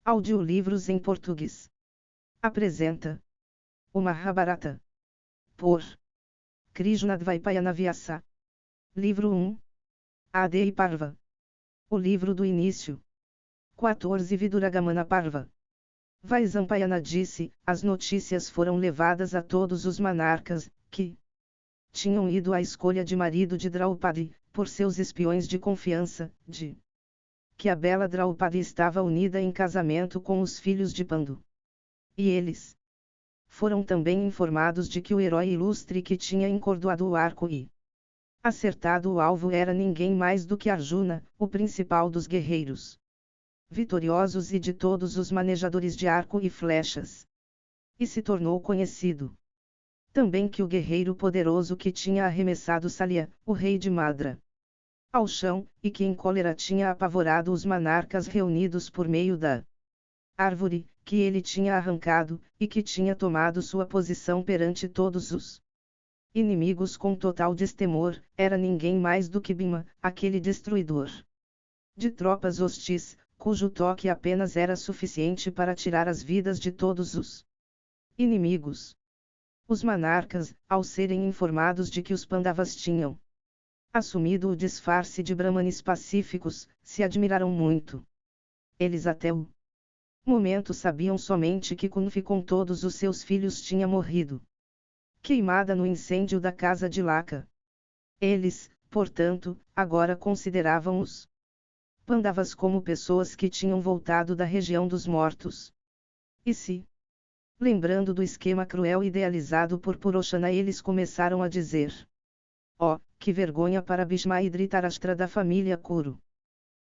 Audiolivros em português. Apresenta o Mahabharata, por Krishna Dvaipayana Vyasa. Livro 1. Adi Parva. O livro do início. 14 Viduragamana Parva. Vaisampayana disse: as notícias foram levadas a todos os monarcas, que tinham ido à escolha de marido de Draupadi, por seus espiões de confiança, de que a bela Draupadi estava unida em casamento com os filhos de Pandu. E eles foram também informados de que o herói ilustre que tinha encordoado o arco e acertado o alvo era ninguém mais do que Arjuna, o principal dos guerreiros vitoriosos e de todos os manejadores de arco e flechas. E se tornou conhecido também que o guerreiro poderoso que tinha arremessado Salya, o rei de Madra, ao chão, e que em cólera tinha apavorado os monarcas reunidos por meio da árvore, que ele tinha arrancado, e que tinha tomado sua posição perante todos os inimigos com total destemor, era ninguém mais do que Bhima, aquele destruidor de tropas hostis, cujo toque apenas era suficiente para tirar as vidas de todos os inimigos. Os monarcas, ao serem informados de que os Pandavas tinham assumido o disfarce de brahmanes pacíficos, se admiraram muito. Eles até o momento sabiam somente que Kunti com todos os seus filhos tinha morrido queimada no incêndio da casa de Laka. Eles, portanto, agora consideravam os Pandavas como pessoas que tinham voltado da região dos mortos. E se lembrando do esquema cruel idealizado por Puroshana, eles começaram a dizer: oh, que vergonha para Bhishma e Dhritarashtra da família Kuru!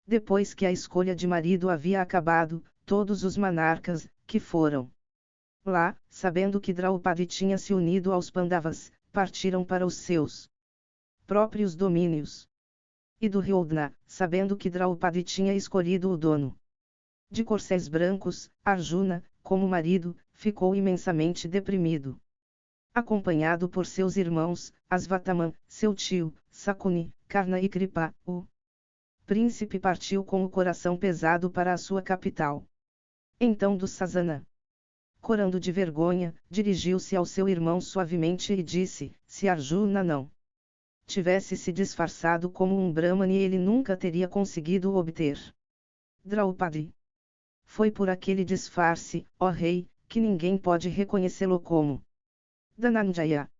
Depois que a escolha de marido havia acabado, todos os monarcas, que foram lá, sabendo que Draupadi tinha se unido aos Pandavas, partiram para os seus próprios domínios. E do Duryodhana, sabendo que Draupadi tinha escolhido o dono de corcéis brancos, Arjuna, como marido, ficou imensamente deprimido. Acompanhado por seus irmãos, Asvatthama, seu tio, Sakuni, Karna e Kripa, o príncipe partiu com o coração pesado para a sua capital. Então Dussasana, corando de vergonha, dirigiu-se ao seu irmão suavemente e disse: se Arjuna não tivesse se disfarçado como um Brahmane, ele nunca teria conseguido obter Draupadi. Foi por aquele disfarce, ó rei, que ninguém pode reconhecê-lo como Dhananjaya.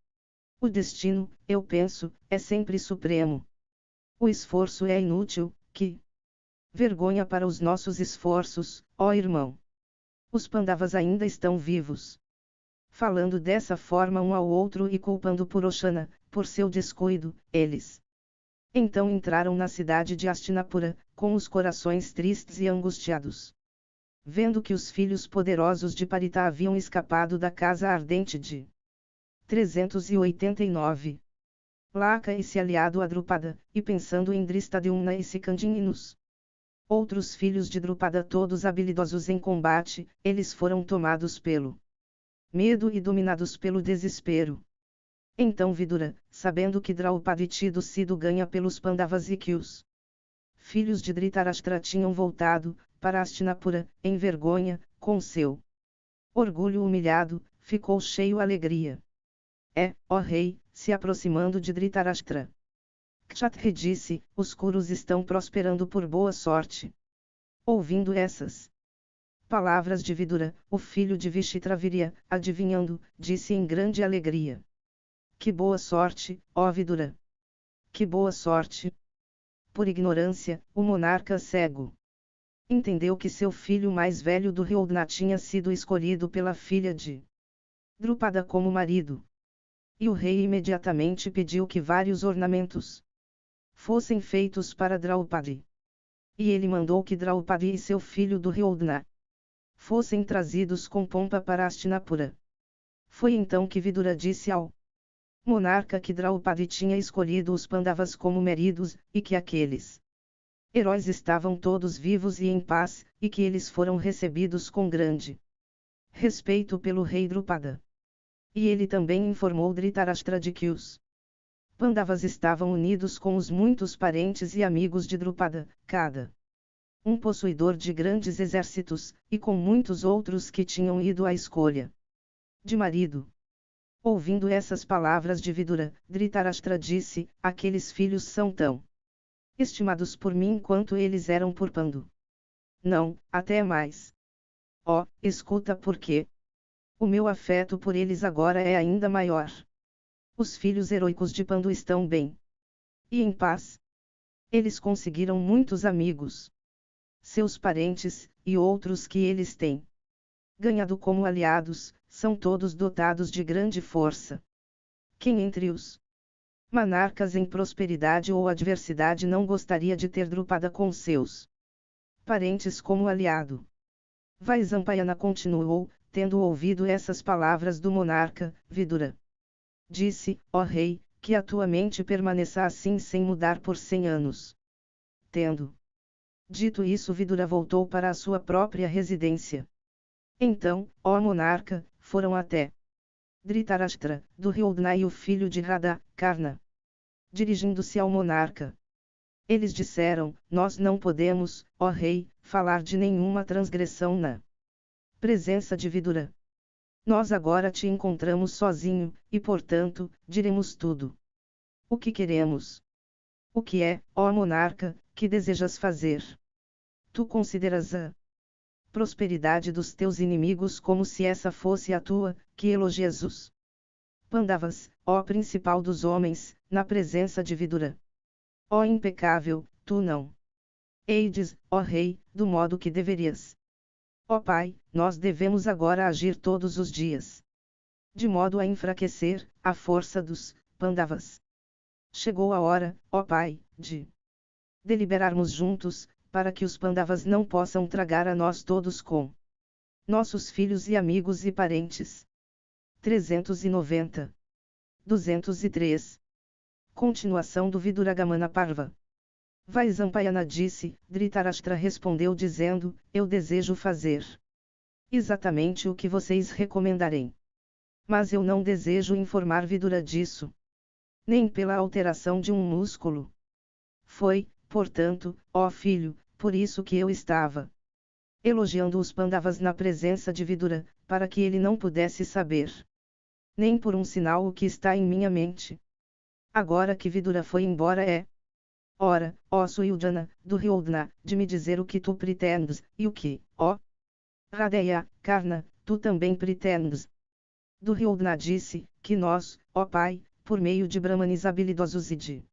O destino, eu penso, é sempre supremo. O esforço é inútil, que vergonha para os nossos esforços, ó irmão. Os Pandavas ainda estão vivos. Falando dessa forma um ao outro e culpando Puroshana, por seu descuido, eles então entraram na cidade de Hastinapura, com os corações tristes e angustiados. Vendo que os filhos poderosos de Parita haviam escapado da casa ardente de 389. Laka e se aliado a Drupada, e pensando em Drishtadyumna e Sikandin e nos outros filhos de Drupada todos habilidosos em combate, eles foram tomados pelo medo e dominados pelo desespero. Então Vidura, sabendo que Draupadi tinha sido ganha pelos Pandavas e que os filhos de Dhritarashtra tinham voltado para Hastinapura, em vergonha, com seu orgulho humilhado, ficou cheio de alegria. Ó rei, se aproximando de Dhritarashtra, Kshatriya disse: os Kurus estão prosperando por boa sorte. Ouvindo essas palavras de Vidura, o filho de Vishitravirya, adivinhando, disse em grande alegria: que boa sorte, ó Vidura! Que boa sorte! Por ignorância, o monarca cego entendeu que seu filho mais velho Duryodhana tinha sido escolhido pela filha de Drupada como marido. E o rei imediatamente pediu que vários ornamentos fossem feitos para Draupadi. E ele mandou que Draupadi e seu filho Duryodhana fossem trazidos com pompa para Hastinapura. Foi então que Vidura disse ao monarca que Draupadi tinha escolhido os Pandavas como maridos, e que aqueles heróis estavam todos vivos e em paz, e que eles foram recebidos com grande respeito pelo rei Drupada. E ele também informou Dhritarashtra de que os Pandavas estavam unidos com os muitos parentes e amigos de Drupada, cada um possuidor de grandes exércitos, e com muitos outros que tinham ido à escolha de marido. Ouvindo essas palavras de Vidura, Dhritarashtra disse: aqueles filhos são tão estimados por mim quanto eles eram por Pandu. Não, até mais. Ó, escuta porque o meu afeto por eles agora é ainda maior. Os filhos heróicos de Pandu estão bem e em paz. Eles conseguiram muitos amigos, seus parentes, e outros que eles têm ganhado como aliados, são todos dotados de grande força. Quem entre os monarcas em prosperidade ou adversidade não gostaria de ter Drupada com seus parentes como aliado? Vaisampayana continuou, tendo ouvido essas palavras do monarca, Vidura disse: ó rei, que a tua mente permaneça assim sem mudar por 100 anos. Tendo dito isso, Vidura voltou para a sua própria residência. Então, ó monarca, foram até Dhritarashtra, do Duryodhana e o filho de Radha, Karna. Dirigindo-se ao monarca, eles disseram: nós não podemos, ó rei, falar de nenhuma transgressão na presença de Vidura. Nós agora te encontramos sozinho, e portanto, diremos tudo o que queremos. O que é, ó monarca, que desejas fazer? Tu consideras a prosperidade dos teus inimigos como se essa fosse a tua, que elogias os Pandavas, ó principal dos homens, na presença de Vidura. Ó impecável, tu não eides, ó rei, do modo que deverias. Ó pai, nós devemos agora agir todos os dias, de modo a enfraquecer a força dos Pandavas. Chegou a hora, ó pai, de deliberarmos juntos, para que os Pandavas não possam tragar a nós todos com nossos filhos e amigos e parentes. 390. 203. Continuação do Viduragamana Parva. Vaisampayana disse: Dhritarashtra respondeu dizendo: eu desejo fazer exatamente o que vocês recomendarem. Mas eu não desejo informar Vidura disso, nem pela alteração de um músculo. Foi, portanto, ó filho, por isso que eu estava elogiando os Pandavas na presença de Vidura, para que ele não pudesse saber, nem por um sinal, o que está em minha mente. Agora que Vidura foi embora é hora, ó Suyudana, do Duryodhana, de me dizer o que tu pretendes, e o que, ó Radeya, Karna, tu também pretendes. Duryodhana disse, que nós, ó pai, por meio de brahmanes habilidosos e de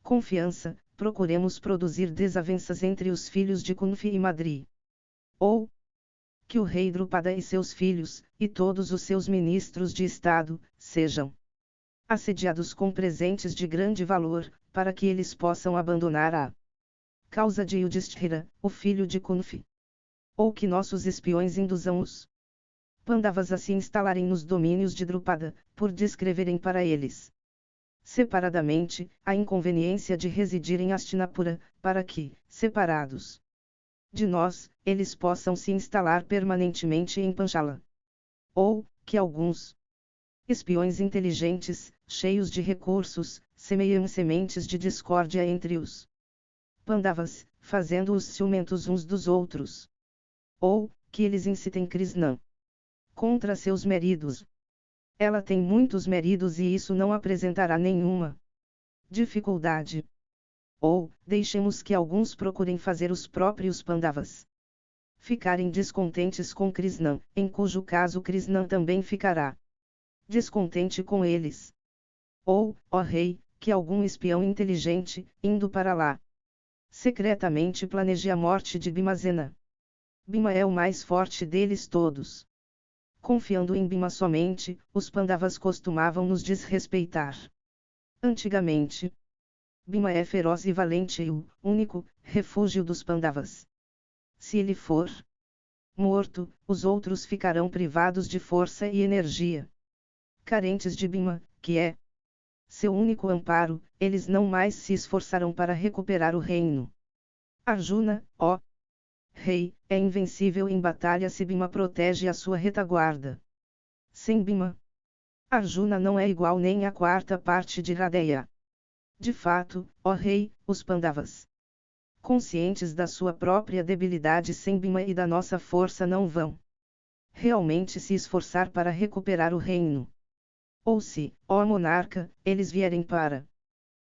confiança, procuremos produzir desavenças entre os filhos de Kunfi e Madri. Ou que o rei Drupada e seus filhos, e todos os seus ministros de estado, sejam assediados com presentes de grande valor, para que eles possam abandonar a causa de Yudhishthira, o filho de Kunfi. Ou que nossos espiões induzam os Pandavas a se instalarem nos domínios de Drupada, por descreverem para eles separadamente a inconveniência de residir em Hastinapura, para que, separados de nós, eles possam se instalar permanentemente em Panchala. Ou que alguns espiões inteligentes, cheios de recursos, semeiam sementes de discórdia entre os Pandavas, fazendo-os ciumentos uns dos outros. Ou que eles incitem Krishna contra seus maridos. Ela tem muitos maridos e isso não apresentará nenhuma dificuldade. Ou, deixemos que alguns procurem fazer os próprios Pandavas ficarem descontentes com Krishna, em cujo caso Krishna também ficará descontente com eles. Ou, ó rei, que algum espião inteligente, indo para lá, secretamente planeje a morte de Bhimazena. Bhima é o mais forte deles todos. Confiando em Bhima somente, os Pandavas costumavam nos desrespeitar. Antigamente, Bhima é feroz e valente e o único refúgio dos Pandavas. Se ele for morto, os outros ficarão privados de força e energia. Carentes de Bhima, que é seu único amparo, eles não mais se esforçarão para recuperar o reino. Arjuna, ó rei, é invencível em batalha se Bhima protege a sua retaguarda. Sem Bhima, Arjuna não é igual nem à quarta parte de Radeya. De fato, ó rei, os Pandavas Conscientes da sua própria debilidade sem Bhima e da nossa força não vão realmente se esforçar para recuperar o reino. Ou se, ó monarca, eles vierem para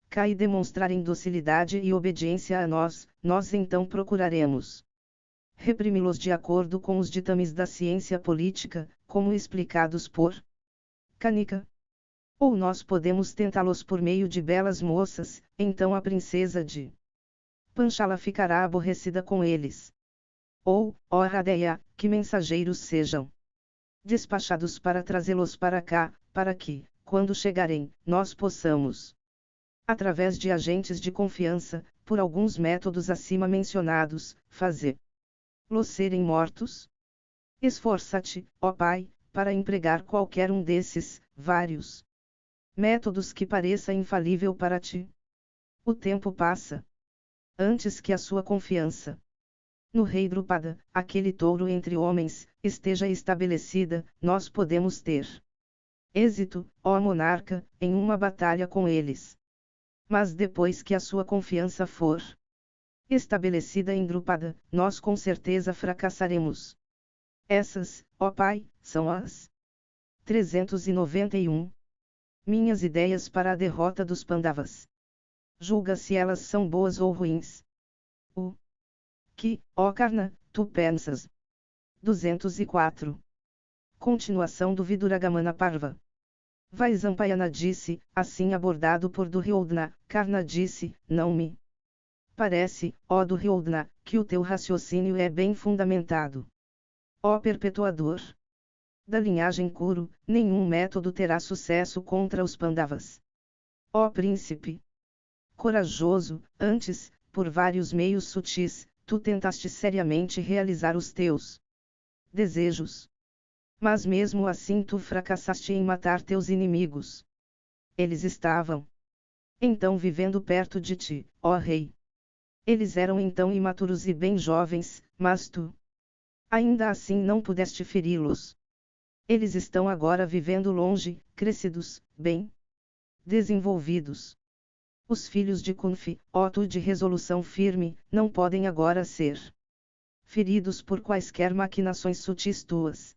cá e demonstrarem docilidade e obediência a nós, nós então procuraremos reprimi-los de acordo com os ditames da ciência política, como explicados por Kanika. Ou nós podemos tentá-los por meio de belas moças, então a princesa de Panchala ficará aborrecida com eles. Ou, ó Radeya, que mensageiros sejam despachados para trazê-los para cá, para que, quando chegarem, nós possamos, através de agentes de confiança, por alguns métodos acima mencionados, fazer-los serem mortos? Esforça-te, ó Pai, para empregar qualquer um desses, vários métodos que pareça infalível para ti. O tempo passa. Antes que a sua confiança no rei Drupada, aquele touro entre homens, esteja estabelecida, nós podemos ter êxito, ó monarca, em uma batalha com eles. Mas depois que a sua confiança for estabelecida em Drupada, nós com certeza fracassaremos. Essas, ó Pai, são as 391 minhas ideias para a derrota dos Pandavas. Julga se elas são boas ou ruins. O que, ó Karna, tu pensas? 204. Continuação do Viduragamana Parva. Vaisampayana disse, assim abordado por Duryodhana, Karna disse, não me parece, ó Duryodhana, que o teu raciocínio é bem fundamentado. Ó perpetuador da linhagem Kuru, nenhum método terá sucesso contra os Pandavas. Ó príncipe corajoso, antes, por vários meios sutis, tu tentaste seriamente realizar os teus desejos. Mas mesmo assim tu fracassaste em matar teus inimigos. Eles estavam então vivendo perto de ti, ó rei. Eles eram então imaturos e bem jovens, mas tu ainda assim não pudeste feri-los. Eles estão agora vivendo longe, crescidos, bem desenvolvidos. Os filhos de Kunfi, ó tu de resolução firme, não podem agora ser feridos por quaisquer maquinações sutis tuas.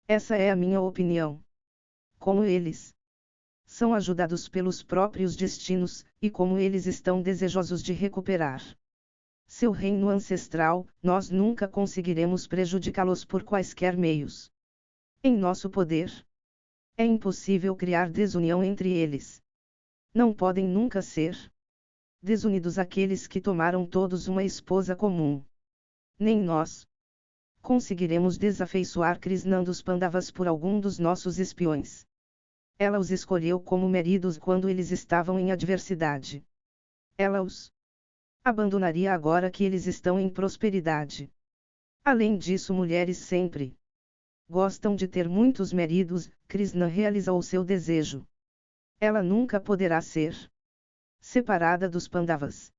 Essa é a minha opinião. Como eles são ajudados pelos próprios destinos, e como eles estão desejosos de recuperar seu reino ancestral, nós nunca conseguiremos prejudicá-los por quaisquer meios em nosso poder. É impossível criar desunião entre eles. Não podem nunca ser desunidos aqueles que tomaram todos uma esposa comum. Nem nós conseguiremos desafeiçoar Krishna dos Pandavas por algum dos nossos espiões. Ela os escolheu como maridos quando eles estavam em adversidade. Ela os abandonaria agora que eles estão em prosperidade. Além disso, mulheres sempre gostam de ter muitos maridos. Krishna realiza o seu desejo. Ela nunca poderá ser separada dos Pandavas.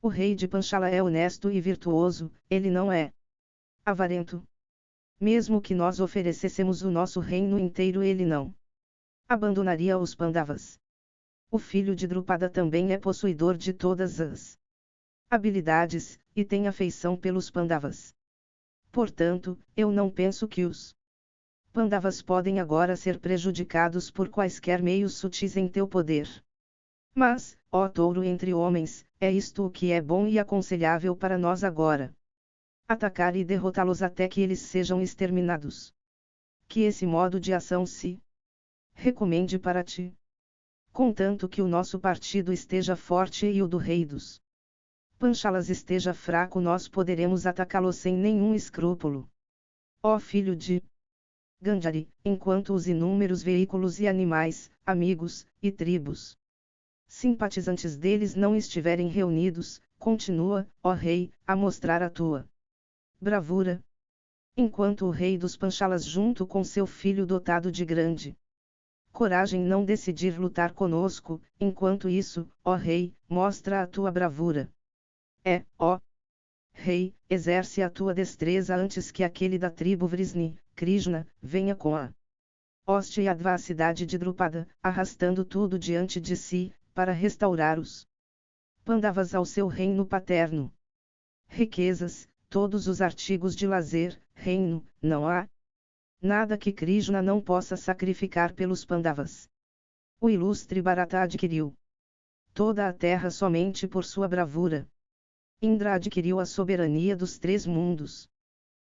O rei de Panchala é honesto e virtuoso, ele não é avarento. Mesmo que nós oferecêssemos o nosso reino inteiro, ele não abandonaria os Pandavas. O filho de Drupada também é possuidor de todas as habilidades, e tem afeição pelos Pandavas. Portanto, eu não penso que os Pandavas podem agora ser prejudicados por quaisquer meios sutis em teu poder. Mas, ó touro entre homens, é isto o que é bom e aconselhável para nós agora. Atacar e derrotá-los até que eles sejam exterminados. Que esse modo de ação se recomende para ti. Contanto que o nosso partido esteja forte e o do rei dos Panchalas esteja fraco, nós poderemos atacá-lo sem nenhum escrúpulo. Ó filho de Gandhari, enquanto os inúmeros veículos e animais, amigos, e tribos simpatizantes deles não estiverem reunidos, continua, ó rei, a mostrar a tua bravura. Enquanto o rei dos Panchalas junto com seu filho dotado de grande coragem não decidir lutar conosco, enquanto isso, ó rei, mostra a tua bravura. Ó rei, exerce a tua destreza antes que aquele da tribo Vrisni, Krishna, venha com a hoste e adversidade de Drupada, arrastando tudo diante de si, para restaurar os Pandavas ao seu reino paterno. Riquezas, todos os artigos de lazer, reino, não há nada que Krishna não possa sacrificar pelos Pandavas. O ilustre Bharata adquiriu toda a terra somente por sua bravura. Indra adquiriu a soberania dos 3 mundos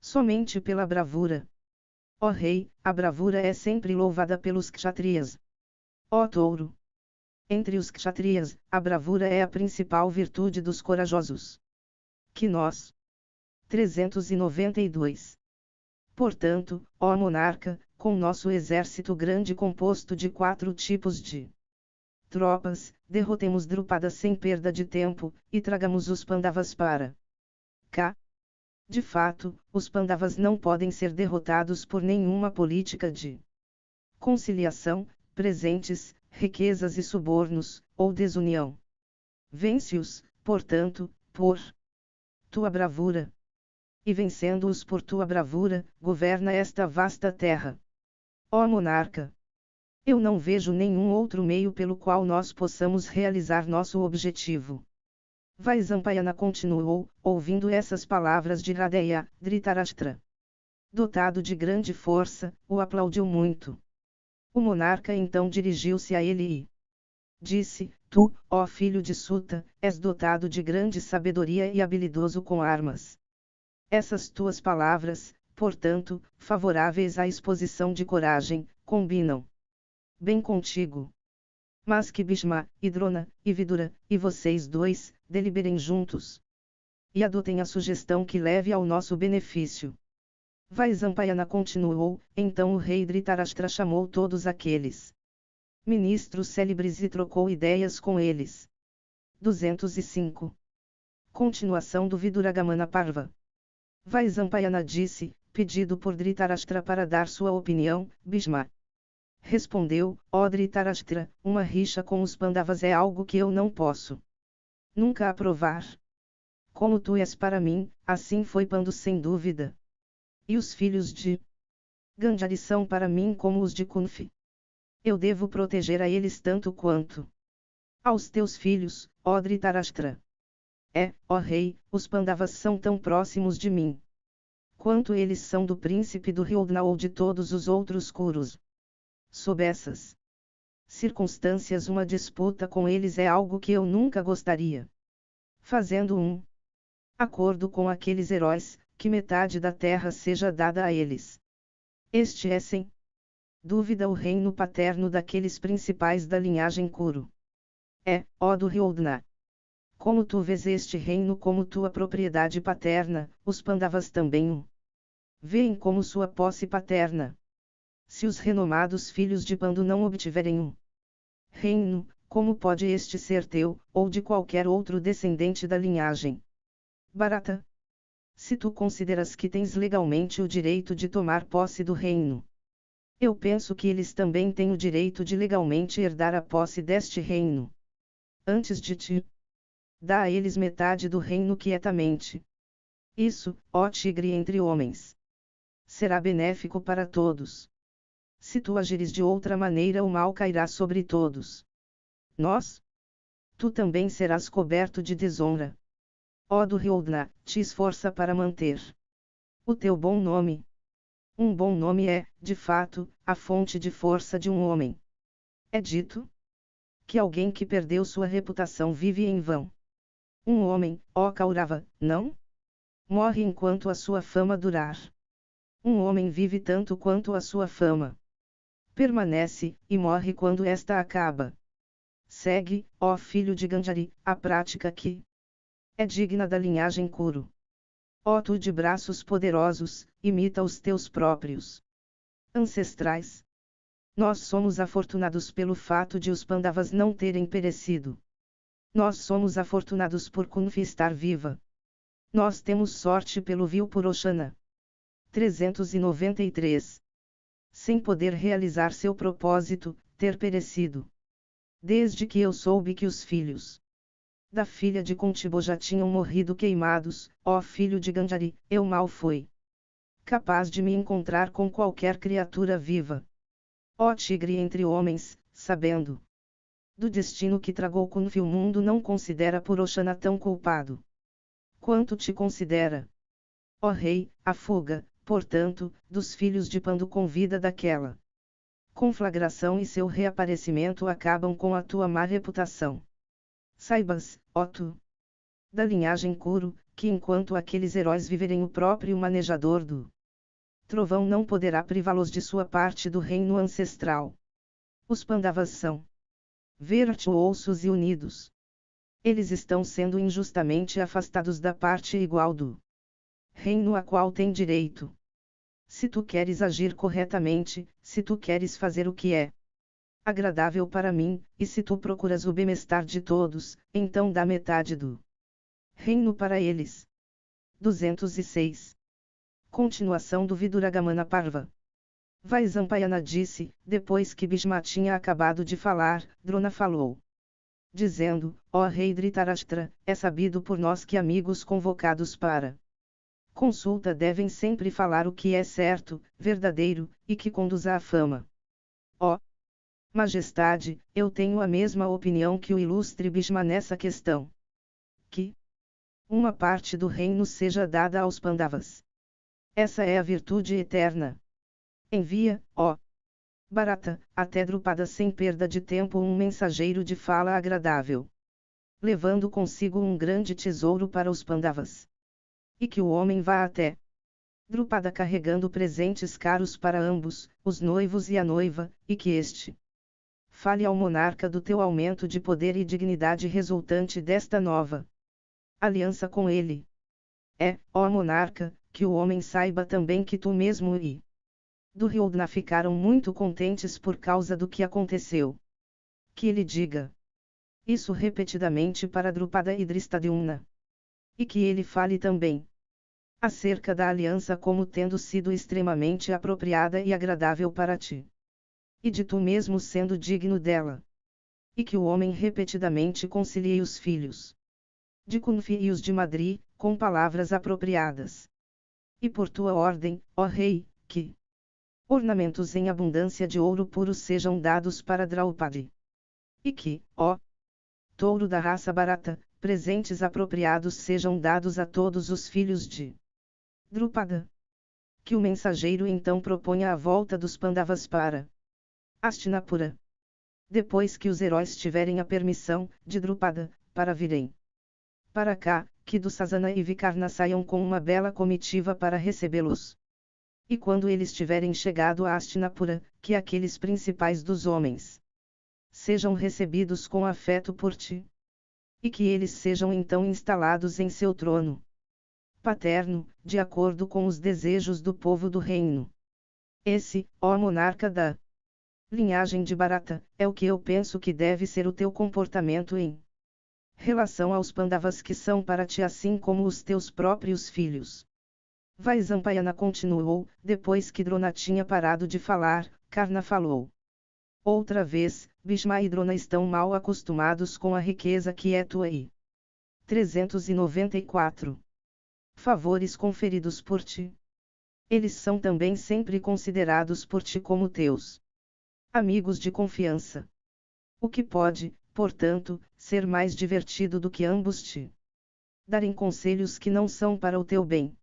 somente pela bravura. Ó rei, a bravura é sempre louvada pelos kshatriyas. Ó touro! Entre os kshatriyas, a bravura é a principal virtude dos corajosos. Que nós. 392. Portanto, ó monarca, com nosso exército grande composto de 4 tipos de tropas, derrotemos Drupada sem perda de tempo, e tragamos os Pandavas para cá. De fato, os Pandavas não podem ser derrotados por nenhuma política de conciliação, presentes, riquezas e subornos, ou desunião. Vence-os, portanto, por tua bravura. E vencendo-os por tua bravura, governa esta vasta terra. Ó monarca! Eu não vejo nenhum outro meio pelo qual nós possamos realizar nosso objetivo. Vaisampayana continuou, ouvindo essas palavras de Radeya, Dhritarashtra. Dotado de grande força, o aplaudiu muito. O monarca então dirigiu-se a ele e disse: Tu, ó filho de Suta, és dotado de grande sabedoria e habilidoso com armas. Essas tuas palavras, portanto, favoráveis à exposição de coragem, combinam bem contigo. Mas que Bhishma, e Drona, e Vidura, e vocês 2, deliberem juntos. E adotem a sugestão que leve ao nosso benefício. Vaisampayana continuou, então o rei Dhritarashtra chamou todos aqueles ministros célebres e trocou ideias com eles. 205. Continuação do Viduragamana Parva. Vaisampayana disse, pedido por Dhritarashtra para dar sua opinião, Bhishma respondeu: ó Dhritarashtra, uma rixa com os Pandavas é algo que eu não posso nunca aprovar. Como tu és para mim, assim foi Pandu sem dúvida. E os filhos de Gandhari são para mim como os de Kunfi. Eu devo proteger a eles tanto quanto aos teus filhos, ó Dhritarashtra. Ó rei, os Pandavas são tão próximos de mim quanto eles são do príncipe do Ryodna ou de todos os outros Kurus. Sob essas circunstâncias, uma disputa com eles é algo que eu nunca gostaria. Fazendo um acordo com aqueles heróis, que metade da terra seja dada a eles. Este é sem dúvida o reino paterno daqueles principais da linhagem Kuru. Ó do Ryodna. Como tu vês este reino como tua propriedade paterna, os Pandavas também o veem como sua posse paterna. Se os renomados filhos de Pandu não obtiverem um reino, como pode este ser teu, ou de qualquer outro descendente da linhagem Bharata? Se tu consideras que tens legalmente o direito de tomar posse do reino, eu penso que eles também têm o direito de legalmente herdar a posse deste reino. Antes de ti, dá a eles metade do reino quietamente. Isso, ó tigre entre homens, será benéfico para todos. Se tu agires de outra maneira, o mal cairá sobre todos nós. Tu também serás coberto de desonra. Ó do Ryodna, te esforça para manter o teu bom nome. Um bom nome é, de fato, a fonte de força de um homem. É dito que alguém que perdeu sua reputação vive em vão. Um homem, ó Kaurava, não morre enquanto a sua fama durar. Um homem vive tanto quanto a sua fama permanece, e morre quando esta acaba. Segue, ó filho de Gandhari, a prática que é digna da linhagem Kuru. Ó tu de braços poderosos, imita os teus próprios ancestrais. Nós somos afortunados pelo fato de os Pandavas não terem perecido. Nós somos afortunados por Kunfi estar viva. Nós temos sorte pelo vil Puroshana. 393. Sem poder realizar seu propósito, ter perecido. Desde que eu soube que os filhos da filha de Kuntibo já tinham morrido queimados, ó filho de Gandhari, eu mal fui capaz de me encontrar com qualquer criatura viva. Ó tigre entre homens, sabendo Do destino que tragou Kunfi o mundo não considera Puroshana tão culpado quanto te considera. Ó rei, a fuga, portanto, dos filhos de Pandu com vida daquela conflagração e seu reaparecimento acabam com a tua má reputação. Saibas, ó tu, da linhagem Kuru, que enquanto aqueles heróis viverem o próprio manejador do trovão não poderá privá-los de sua parte do reino ancestral. Os Pandavas são virtuosos e unidos. Eles estão sendo injustamente afastados da parte igual do reino a qual têm direito. Se tu queres agir corretamente, se tu queres fazer o que é agradável para mim, e se tu procuras o bem-estar de todos, então dá metade do reino para eles. 206. Continuação do Viduragamana Parva. Vaisampayana disse, depois que Bhishma tinha acabado de falar, Drona falou, dizendo, ó rei Dhritarashtra, é sabido por nós que amigos convocados para consulta devem sempre falar o que é certo, verdadeiro, e que conduza à fama. Ó Majestade, eu tenho a mesma opinião que o ilustre Bhishma nessa questão. Que uma parte do reino seja dada aos Pandavas. Essa é a virtude eterna. Envia, ó Bharata, até Drupada sem perda de tempo um mensageiro de fala agradável, levando consigo um grande tesouro para os Pandavas. E que o homem vá até Drupada carregando presentes caros para ambos, os noivos e a noiva, e que este fale ao monarca do teu aumento de poder e dignidade resultante desta nova aliança com ele. Ó monarca, que o homem saiba também que tu mesmo e Duryodhana ficaram muito contentes por causa do que aconteceu. Que ele diga isso repetidamente para Drupada e Dhristadyumna. E que ele fale também acerca da aliança como tendo sido extremamente apropriada e agradável para ti. E de tu mesmo sendo digno dela. E que o homem repetidamente concilie os filhos de Kunfi e os de Madri, com palavras apropriadas. E por tua ordem, ó rei, que ornamentos em abundância de ouro puro sejam dados para Draupadi. E que, ó touro da raça barata, presentes apropriados sejam dados a todos os filhos de Drupada. Que o mensageiro então proponha a volta dos Pandavas para Hastinapura. Depois que os heróis tiverem a permissão de Drupada para virem para cá, que Dussasana e Vikarna saiam com uma bela comitiva para recebê-los. E quando eles tiverem chegado a Hastinapura, que aqueles principais dos homens sejam recebidos com afeto por ti. E que eles sejam então instalados em seu trono paterno, de acordo com os desejos do povo do reino. Esse, ó monarca da linhagem de Bharata, é o que eu penso que deve ser o teu comportamento em relação aos Pandavas que são para ti assim como os teus próprios filhos. Vaisampayana continuou, depois que Drona tinha parado de falar, Karna falou. Outra vez, Bhishma e Drona estão mal acostumados com a riqueza que é tua e 394. Favores conferidos por ti. Eles são também sempre considerados por ti como teus amigos de confiança. O que pode, portanto, ser mais divertido do que ambos te darem conselhos que não são para o teu bem?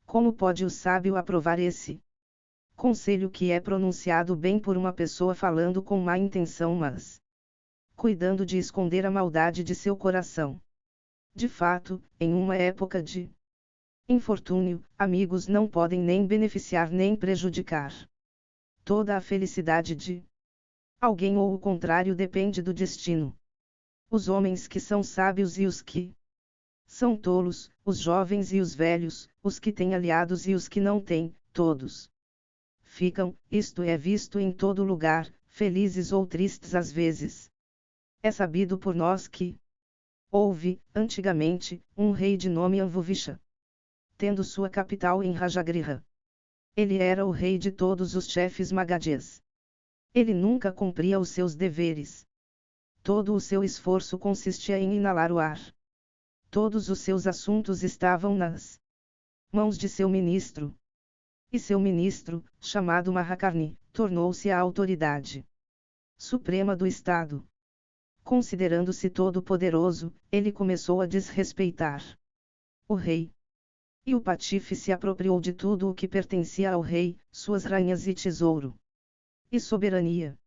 Como pode o sábio aprovar esse conselho que é pronunciado bem por uma pessoa falando com má intenção, mas cuidando de esconder a maldade de seu coração? De fato, em uma época de infortúnio, amigos não podem nem beneficiar nem prejudicar. Toda a felicidade de alguém ou o contrário depende do destino. Os homens que são sábios e os que são tolos, os jovens e os velhos, os que têm aliados e os que não têm, todos ficam, isto é visto em todo lugar, felizes ou tristes às vezes. É sabido por nós que houve, antigamente, um rei de nome Anvuvisha, tendo sua capital em Rajagriha. Ele era o rei de todos os chefes Magadhas. Ele nunca cumpria os seus deveres. Todo o seu esforço consistia em inalar o ar. Todos os seus assuntos estavam nas mãos de seu ministro. E seu ministro, chamado Mahakarni, tornou-se a autoridade suprema do Estado. Considerando-se todo-poderoso, ele começou a desrespeitar o rei. E o patife se apropriou de tudo o que pertencia ao rei, suas rainhas e tesouro. E soberania.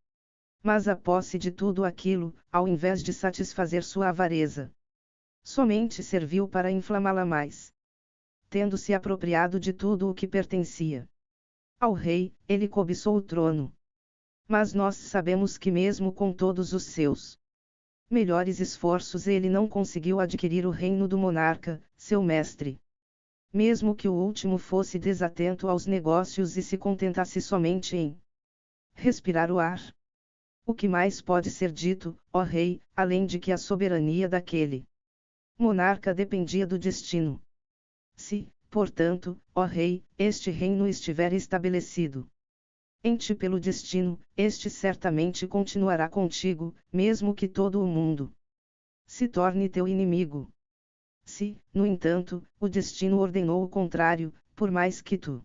Mas a posse de tudo aquilo, ao invés de satisfazer sua avareza, somente serviu para inflamá-la mais. Tendo-se apropriado de tudo o que pertencia ao rei, ele cobiçou o trono. Mas nós sabemos que mesmo com todos os seus melhores esforços ele não conseguiu adquirir o reino do monarca, seu mestre. Mesmo que o último fosse desatento aos negócios e se contentasse somente em respirar o ar. O que mais pode ser dito, ó rei, além de que a soberania daquele monarca dependia do destino? Se, portanto, ó rei, este reino estiver estabelecido em ti pelo destino, este certamente continuará contigo, mesmo que todo o mundo se torne teu inimigo. Se, no entanto, o destino ordenou o contrário, por mais que tu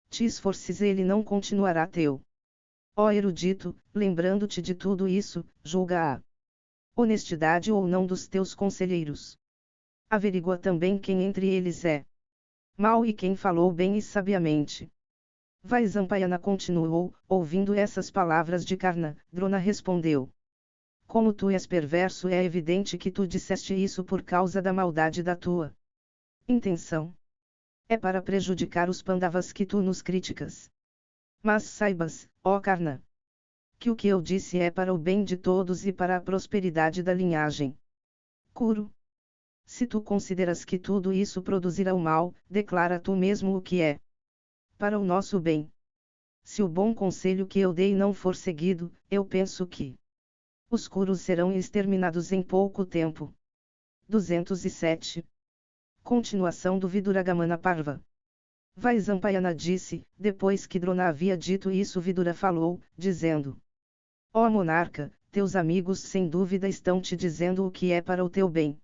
te esforces, ele não continuará teu. Ó erudito, lembrando-te de tudo isso, julga a honestidade ou não dos teus conselheiros. Averigua também quem entre eles é mau e quem falou bem e sabiamente. Vaisampayana continuou, ouvindo essas palavras de Karna. Drona respondeu: como tu és perverso, é evidente que tu disseste isso por causa da maldade da tua intenção. É para prejudicar os Pandavas que tu nos criticas. Mas saibas, ó Karna, que o que eu disse é para o bem de todos e para a prosperidade da linhagem Kuru. Se tu consideras que tudo isso produzirá o mal, declara tu mesmo o que é para o nosso bem. Se o bom conselho que eu dei não for seguido, eu penso que os Kurus serão exterminados em pouco tempo. 207. Continuação do Viduragamana Parva. Vaisampayana disse, depois que Drona havia dito isso, Vidura falou, dizendo: ó monarca, teus amigos sem dúvida estão te dizendo o que é para o teu bem.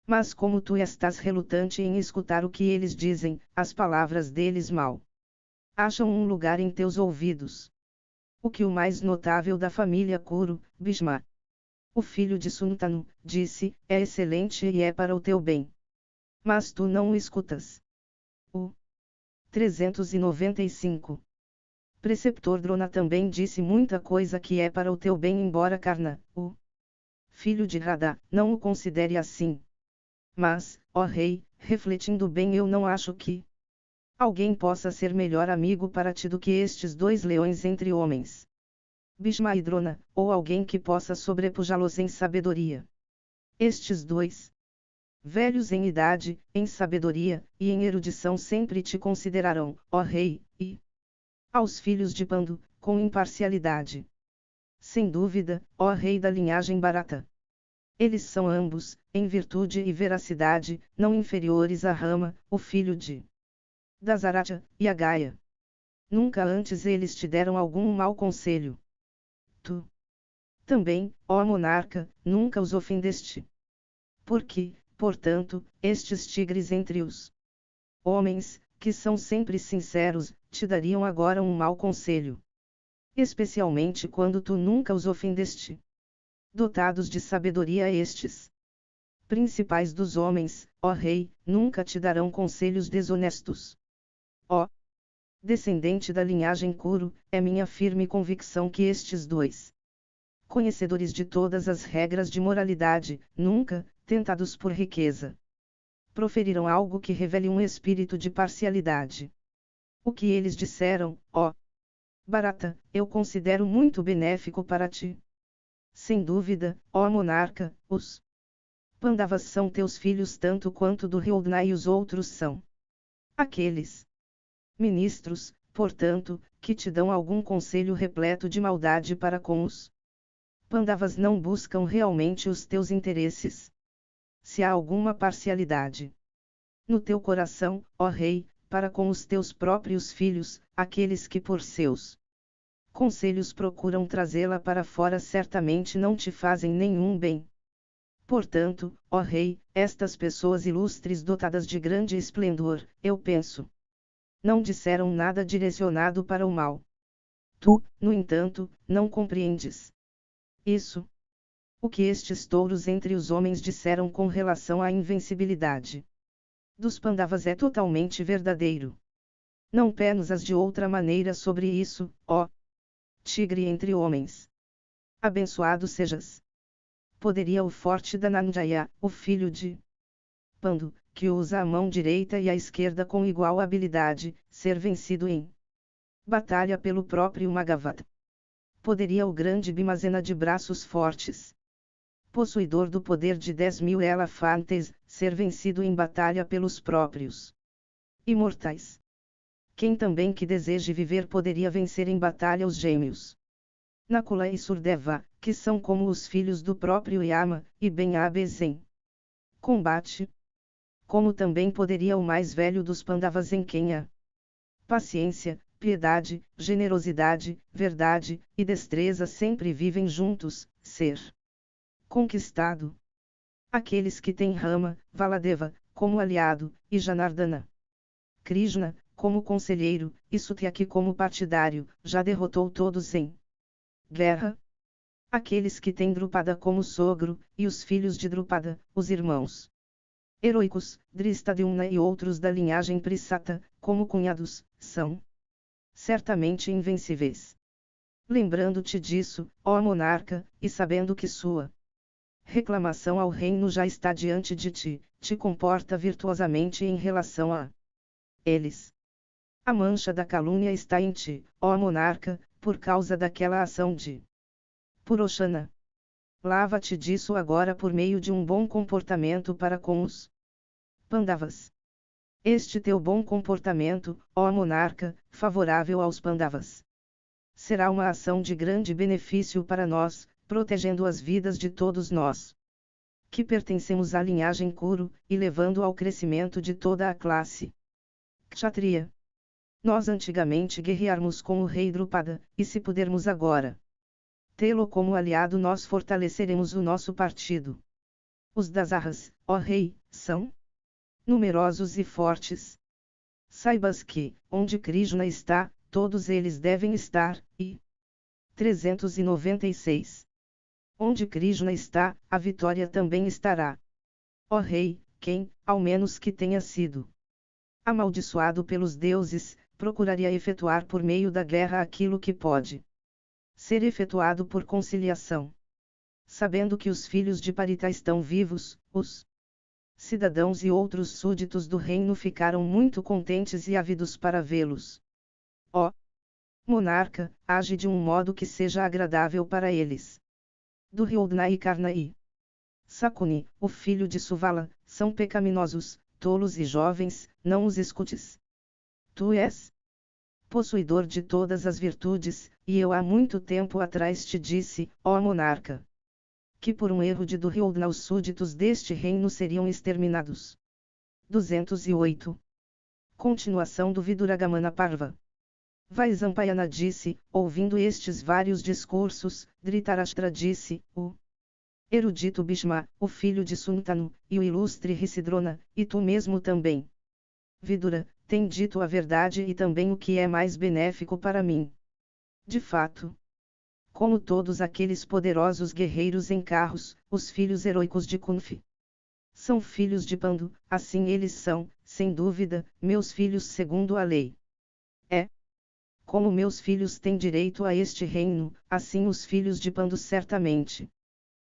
Mas como tu estás relutante em escutar o que eles dizem, as palavras deles mal acham um lugar em teus ouvidos. O que o mais notável da família Kuru, Bhishma, o filho de Suntanu, disse, é excelente e é para o teu bem. Mas tu não o escutas. O 395. Preceptor Drona também disse muita coisa que é para o teu bem, embora Karna, o filho de Radha, não o considere assim. Mas, ó rei, refletindo bem, eu não acho que alguém possa ser melhor amigo para ti do que estes dois leões entre homens, Bhishma e Drona, ou alguém que possa sobrepujá-los em sabedoria. Estes dois velhos em idade, em sabedoria, e em erudição sempre te considerarão, ó rei, e aos filhos de Pandu, com imparcialidade. Sem dúvida, ó rei da linhagem Bharata. Eles são ambos, em virtude e veracidade, não inferiores a Rama, o filho de Dasaratha, e a Gaia. Nunca antes eles te deram algum mau conselho. Tu também, ó monarca, nunca os ofendeste. Porque, portanto, estes tigres entre os homens, que são sempre sinceros, te dariam agora um mau conselho. Especialmente quando tu nunca os ofendeste. Dotados de sabedoria, estes principais dos homens, ó rei, nunca te darão conselhos desonestos. Ó descendente da linhagem Kuru, é minha firme convicção que estes dois conhecedores de todas as regras de moralidade, nunca, tentados por riqueza, proferirão algo que revele um espírito de parcialidade. O que eles disseram, ó Bharata, eu considero muito benéfico para ti. Sem dúvida, ó monarca, os Pandavas são teus filhos tanto quanto Duryodhana e os outros são aqueles ministros, portanto, que te dão algum conselho repleto de maldade para com os Pandavas não buscam realmente os teus interesses. Se há alguma parcialidade no teu coração, ó rei, para com os teus próprios filhos, aqueles que por seus conselhos procuram trazê-la para fora, certamente não te fazem nenhum bem. Portanto, ó rei, estas pessoas ilustres dotadas de grande esplendor, eu penso, não disseram nada direcionado para o mal. Tu, no entanto, não compreendes isso. O que estes touros entre os homens disseram com relação à invencibilidade dos Pandavas é totalmente verdadeiro. Não pensas de outra maneira sobre isso, ó tigre entre homens. Abençoado sejas. Poderia o forte Dhananjaya, o filho de Pandu, que usa a mão direita e a esquerda com igual habilidade, ser vencido em batalha pelo próprio Magavata? Poderia o grande Bhimasena de braços fortes, possuidor do poder de 10.000 elefantes, ser vencido em batalha pelos próprios imortais? Quem também que deseje viver poderia vencer em batalha os gêmeos Nakula e Surdeva, que são como os filhos do próprio Yama, e bem hábeis em combate? Como também poderia o mais velho dos Pandavas em quem a paciência, piedade, generosidade, verdade e destreza sempre vivem juntos, ser conquistado? Aqueles que têm Rama, Valadeva, como aliado, e Janardana, Krishna, como conselheiro, e Satyaki como partidário, já derrotou todos em guerra? Aqueles que têm Drupada como sogro, e os filhos de Drupada, os irmãos heroicos, Dristadyumna e outros da linhagem Prisata, como cunhados, são certamente invencíveis. Lembrando-te disso, ó monarca, e sabendo que sua reclamação ao reino já está diante de ti, te comporta virtuosamente em relação a eles. A mancha da calúnia está em ti, ó monarca, por causa daquela ação de Puroshana. Lava-te disso agora por meio de um bom comportamento para com os Pandavas. Este teu bom comportamento, ó monarca, favorável aos Pandavas, será uma ação de grande benefício para nós, protegendo as vidas de todos nós, que pertencemos à linhagem Kuru, e levando ao crescimento de toda a classe Kshatriya. Nós antigamente guerrearmos com o rei Drupada, e se pudermos agora tê-lo como aliado, nós fortaleceremos o nosso partido. Os Dasarras, ó rei, são numerosos e fortes. Saibas que, onde Krishna está, todos eles devem estar, e 396. Onde Krishna está, a vitória também estará. Ó rei, quem, ao menos que tenha sido amaldiçoado pelos deuses, procuraria efetuar por meio da guerra aquilo que pode ser efetuado por conciliação. Sabendo que os filhos de Parita estão vivos, os cidadãos e outros súditos do reino ficaram muito contentes e ávidos para vê-los. Ó monarca, age de um modo que seja agradável para eles. Duryodhana e Karna e Sakuni, o filho de Suvala, são pecaminosos, tolos e jovens, não os escutes. Tu és possuidor de todas as virtudes, e eu há muito tempo atrás te disse, ó monarca, que por um erro de Duryodhana os súditos deste reino seriam exterminados. 208. Continuação do Viduragamana Parva. Vaisampayana disse, ouvindo estes vários discursos, Dhritarashtra disse, o erudito Bhishma, o filho de Suntanu, e o ilustre Risidrona, e tu mesmo também, Vidura, tem dito a verdade e também o que é mais benéfico para mim. De fato, como todos aqueles poderosos guerreiros em carros, os filhos heroicos de Kunfi são filhos de Pandu, assim eles são, sem dúvida, meus filhos segundo a lei. É. Como meus filhos têm direito a este reino, assim os filhos de Pandu certamente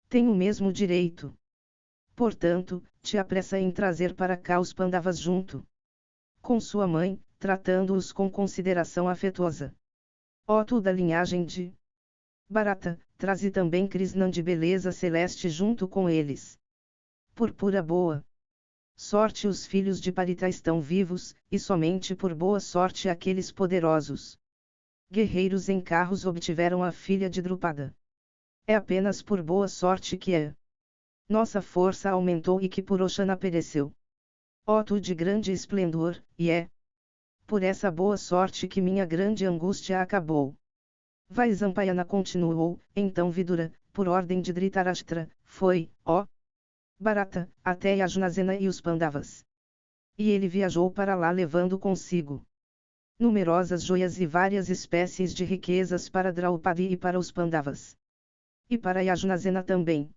têm o mesmo direito. Portanto, te apressa em trazer para cá os Pandavas junto com sua mãe, tratando-os com consideração afetuosa. Ó tu da linhagem de Bharata, traze também Krishna de beleza celeste junto com eles. Por pura boa sorte os filhos de Parita estão vivos, e somente por boa sorte aqueles poderosos guerreiros em carros obtiveram a filha de Drupada. É apenas por boa sorte que nossa força aumentou e que Puroshana pereceu. Ó tu de grande esplendor, e é por essa boa sorte que minha grande angústia acabou. Vaisampayana continuou, então Vidura, por ordem de Dhritarashtra, foi, ó Bharata, até Yajnasena e os Pandavas. E ele viajou para lá levando consigo numerosas joias e várias espécies de riquezas para Draupadi e para os Pandavas. E para Yajnasena também.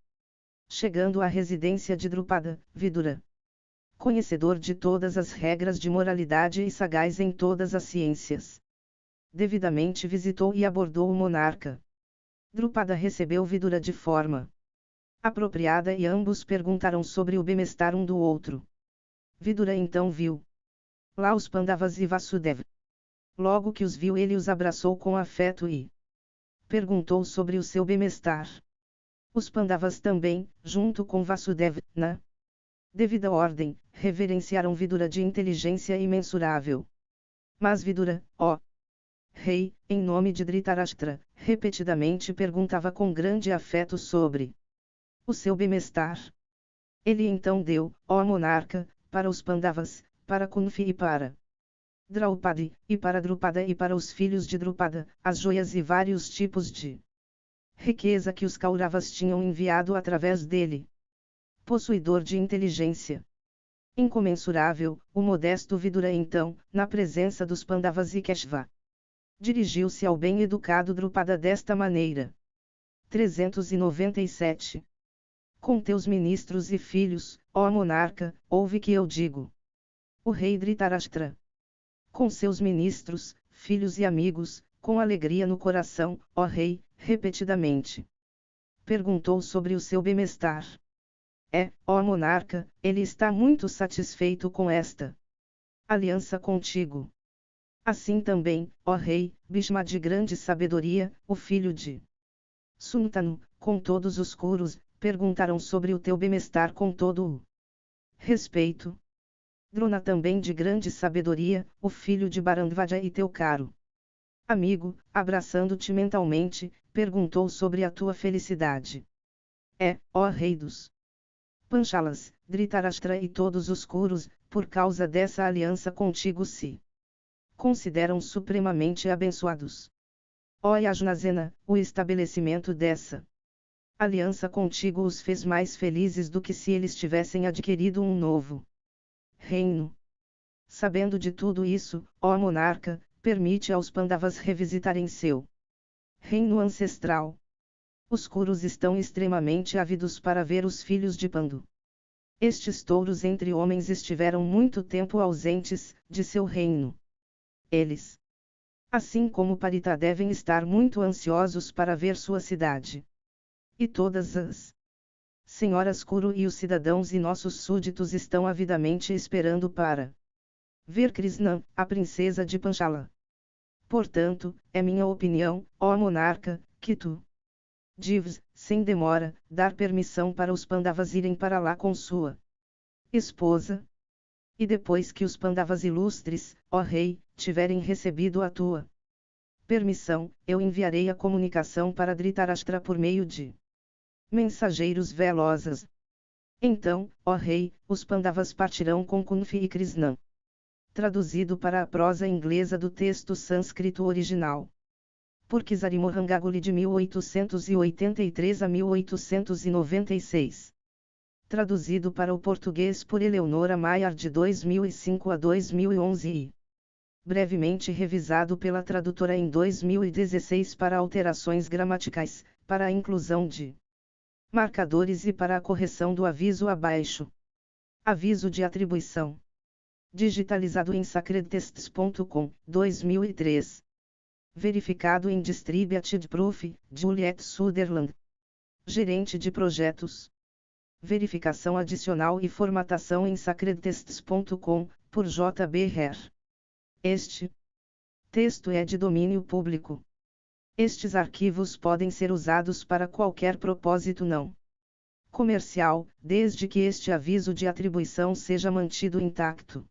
Chegando à residência de Drupada, Vidura, conhecedor de todas as regras de moralidade e sagaz em todas as ciências, devidamente visitou e abordou o monarca. Drupada recebeu Vidura de forma apropriada e ambos perguntaram sobre o bem-estar um do outro. Vidura então viu lá os Pandavas e Vasudeva. Logo que os viu, ele os abraçou com afeto e perguntou sobre o seu bem-estar. Os Pandavas também, junto com Vasudeva, na devida ordem, reverenciaram Vidura de inteligência imensurável. Mas Vidura, ó rei, em nome de Dhritarashtra, repetidamente perguntava com grande afeto sobre o seu bem-estar. Ele então deu, ó monarca, para os Pandavas, para Kunfi e para Draupadi, e para Drupada e para os filhos de Drupada, as joias e vários tipos de riqueza que os Kauravas tinham enviado através dele. Possuidor de inteligência incomensurável, o modesto Vidura então, na presença dos Pandavas e Keshava, dirigiu-se ao bem-educado Drupada desta maneira. 397. Com teus ministros e filhos, ó monarca, ouve que eu digo. O rei Dhritarashtra, com seus ministros, filhos e amigos, com alegria no coração, ó rei, repetidamente perguntou sobre o seu bem-estar. Ó monarca, ele está muito satisfeito com esta aliança contigo. Assim também, ó rei, Bhishma de grande sabedoria, o filho de Suntanu, com todos os Kurus, perguntaram sobre o teu bem-estar com todo o respeito. Drona também de grande sabedoria, o filho de Barandvaja e teu caro amigo, abraçando-te mentalmente, perguntou sobre a tua felicidade. Ó rei dos Panchalas, Dhritarashtra e todos os Kurus, por causa dessa aliança contigo se consideram supremamente abençoados. Ó Yajnasena, o estabelecimento dessa aliança contigo os fez mais felizes do que se eles tivessem adquirido um novo reino. Sabendo de tudo isso, ó monarca, permite aos Pandavas revisitarem seu reino ancestral. Os Kurus estão extremamente ávidos para ver os filhos de Pandu. Estes touros entre homens estiveram muito tempo ausentes de seu reino. Eles, assim como Parita, devem estar muito ansiosos para ver sua cidade. E todas as senhoras Kuru e os cidadãos e nossos súditos estão avidamente esperando para ver Krishna, a princesa de Panchala. Portanto, é minha opinião, ó monarca, que tu deves, sem demora, dar permissão para os Pandavas irem para lá com sua esposa. E depois que os Pandavas ilustres, ó rei, tiverem recebido a tua permissão, eu enviarei a comunicação para Dhritarashtra por meio de mensageiros velozes. Então, ó rei, os Pandavas partirão com Kunfi e Krishna. Traduzido para a prosa inglesa do texto sânscrito original. Por Kisari Mohangaguli de 1883 a 1896. Traduzido para o português por Eleonora Maiar de 2005 a 2011 e brevemente revisado pela tradutora em 2016 para alterações gramaticais, para a inclusão de marcadores e para a correção do aviso abaixo. Aviso de atribuição. Digitalizado em sacredtexts.com, 2003. Verificado em Distributed Proof, Juliette Sutherland. Gerente de projetos. Verificação adicional e formatação em sacredtexts.com, por J.B. Herr. Este texto é de domínio público. Estes arquivos podem ser usados para qualquer propósito não comercial, desde que este aviso de atribuição seja mantido intacto.